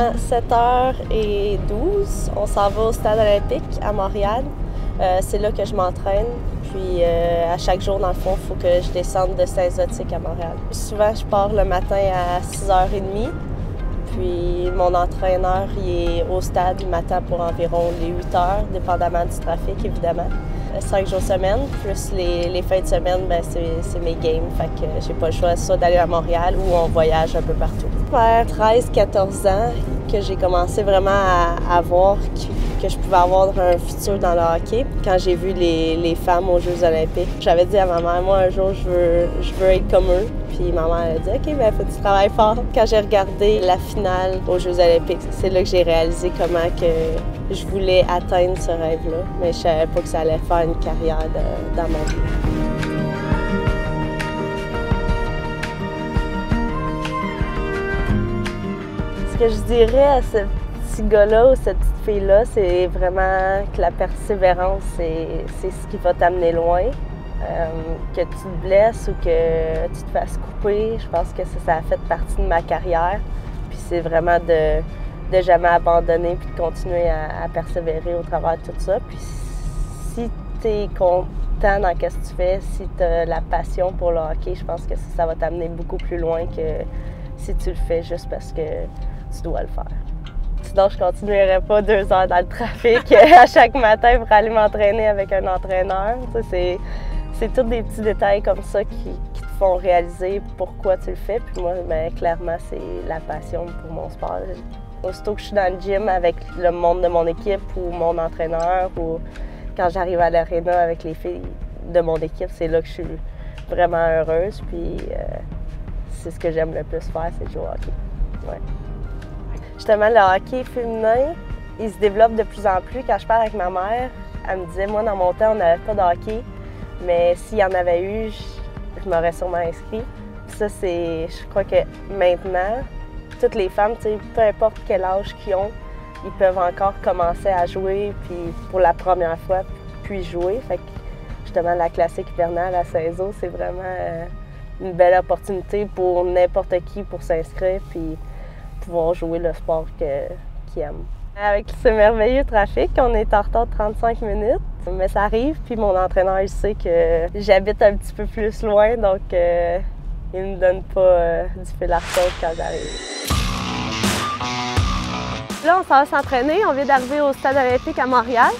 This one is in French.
présentement 7h12. On s'en va au Stade olympique à Montréal. C'est là que je m'entraîne. Puis à chaque jour, dans le fond, il faut que je descende de Saint-Zotique à Montréal. Souvent, je pars le matin à 6h30. Puis mon entraîneur, il est au stade, il m'attend pour environ les 8 heures, dépendamment du trafic, évidemment. 5 jours semaine, plus les fins de semaine, ben c'est mes games. Fait que j'ai pas le choix soit d'aller à Montréal ou on voyage un peu partout. Vers 13-14 ans, que j'ai commencé vraiment à voir que je pouvais avoir un futur dans le hockey. Quand j'ai vu les femmes aux Jeux olympiques, j'avais dit à ma mère, moi un jour je veux être comme eux. Puis ma mère a dit, OK, ben faut que tu travailles fort. Quand j'ai regardé la finale aux Jeux olympiques, c'est là que j'ai réalisé comment que je voulais atteindre ce rêve-là. Mais je savais pas que ça allait faire une carrière dans mon vie. Ce que je dirais à ce petit gars-là ou cette petite fille-là, c'est vraiment que la persévérance, c'est ce qui va t'amener loin. Que tu te blesses ou que tu te fasses couper, je pense que ça a fait partie de ma carrière. Puis c'est vraiment de jamais abandonner puis de continuer à persévérer au travers de tout ça. Puis si tu es content dans ce que tu fais, si tu as la passion pour le hockey, je pense que ça va t'amener beaucoup plus loin que si tu le fais juste parce que tu dois le faire. Sinon, je ne continuerai pas 2 heures dans le trafic à chaque matin pour aller m'entraîner avec un entraîneur. C'est tous des petits détails comme ça qui te font réaliser pourquoi tu le fais. Puis moi, bien, clairement, c'est la passion pour mon sport. Aussitôt que je suis dans le gym avec le monde de mon équipe ou mon entraîneur, ou quand j'arrive à l'aréna avec les filles de mon équipe, c'est là que je suis vraiment heureuse. Puis c'est ce que j'aime le plus faire, c'est jouer au hockey. Ouais. Justement, le hockey féminin, il se développe de plus en plus. Quand je parle avec ma mère, elle me disait, moi, dans mon temps, on n'avait pas de hockey. Mais s'il y en avait eu, je m'aurais sûrement inscrit. Puis ça, je crois que maintenant, toutes les femmes, peu importe quel âge qu'ils ont, ils peuvent encore commencer à jouer, puis pour la première fois, puis jouer. Fait que justement, la classique hivernale à Saint-Zo, c'est vraiment une belle opportunité pour n'importe qui pour s'inscrire, puis pouvoir jouer le sport qu'ils aiment. Avec ce merveilleux trafic, on est en retard de 35 minutes, mais ça arrive, puis mon entraîneur, il sait que j'habite un petit peu plus loin, donc il ne me donne pas du fil à retordre quand j'arrive. Là, on s'en va s'entraîner, on vient d'arriver au Stade olympique à Montréal.